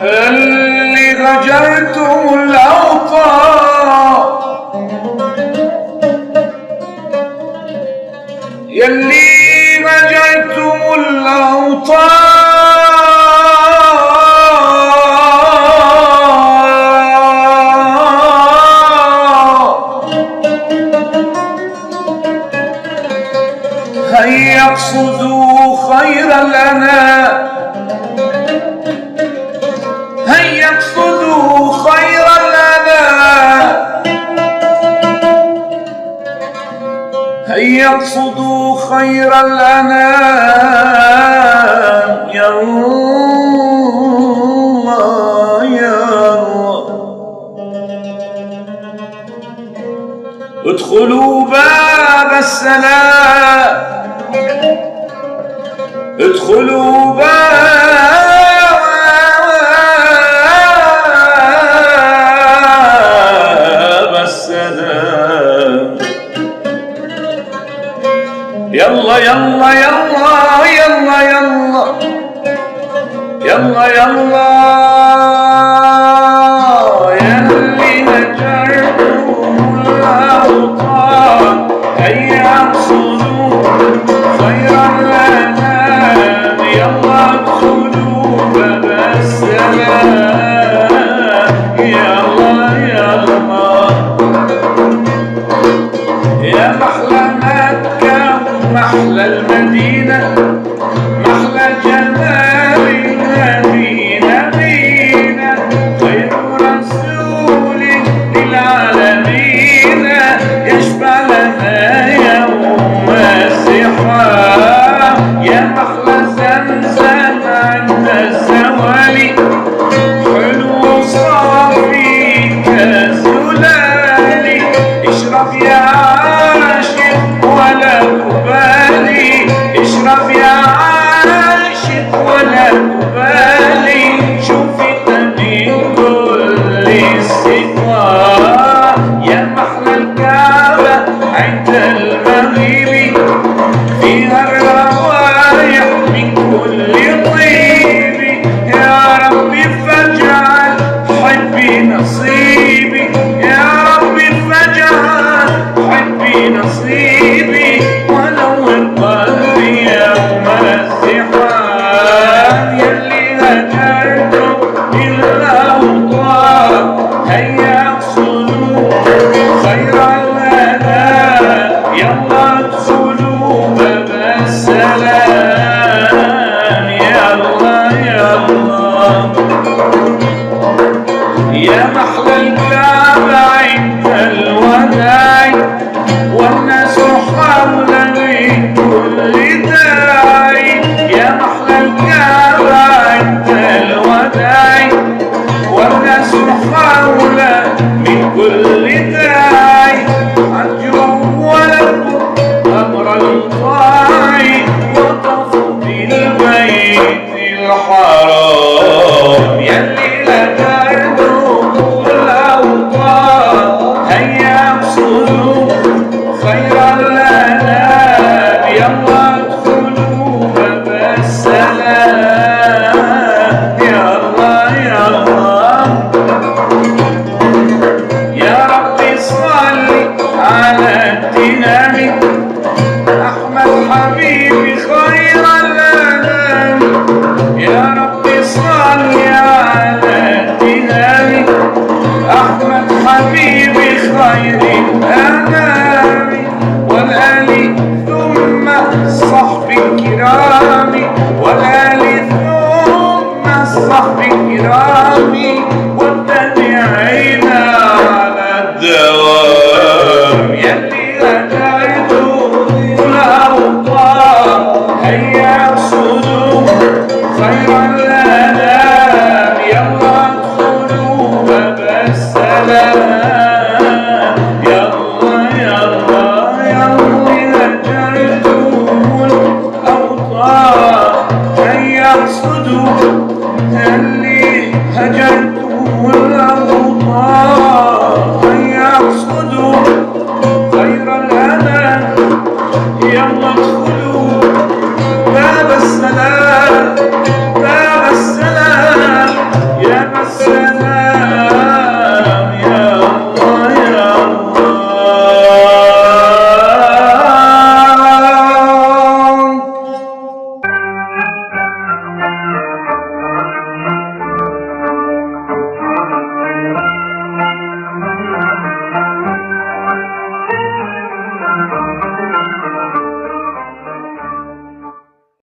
اللي غجرتم الأوطان، يلي غجرتم الأوطان، هيا اقصدوا خير الأنام، هيا اقصدوا خير الأنام، هيا اقصدوا خير الأنام، يا الله يا الله. ادخلوا باب السلام، ادخلوا باب السلام. يلا يلا يلا يلا يلا يلا يلا يلي هجرتم الأوطان، هيا اقصدوا خير الأنام، يلا ادخلوا باب السلام. يلا يلا يا محلى مكة ومحلى المدينة، محلى جمال المدينة بينا، خير رسول للعالمين يشفع لنا يوم الزحام. يا محلى زمزم عند الزوال، حلو صافي كزلالي، اشرب يا عاشق ولا تبالي، اشرب يا عاشق ولا تبالي، شوفي من كل استقاء. يا محلى الكعبة عند المغيب، فيها الروايح من كل طيب، يا ربي فاجعل حبي نصيبي، يا ربي فاجعل حبي نصيبي، ونور قلبي يوم الزحام. يلي هجرتم الأوطان، هيا اقصدوا خير الأنام، يلا ادخلوا باب السلام. يلا يلا يا محلى الكعبة عند الوداع، والناس حولنا من كل داعي، يا محلى الكعبة عند الوداع، والناس حولنا من كل داعي، أرجو ولكم أمر الطاعي، وطفوا بالبيت الحرام. يلي هجرتم الأوطان، هيا اقصدوا خير الأنام، يلا ادخلوا باب السلام. يلا يلا يا ربي صل على الدينام، أحمد حبيبي خير الأنام، يا ربي صل على الدينام، أحمد حبيبي خير الأنام، والآل ثم الصحب الكرام، والآل ثم الصحب الكرام، والتابعين على الدوام. يلي هجرتم الأوطان، هيا اقصدوا خير الأنام، يلا ادخلوا باب السلام. يلا يلا يلا هجرتم الأوطان، هيا يقصدوا اللي هجرتوا الأوطان، يقصدوا خير الأمان، يلا ادخلوا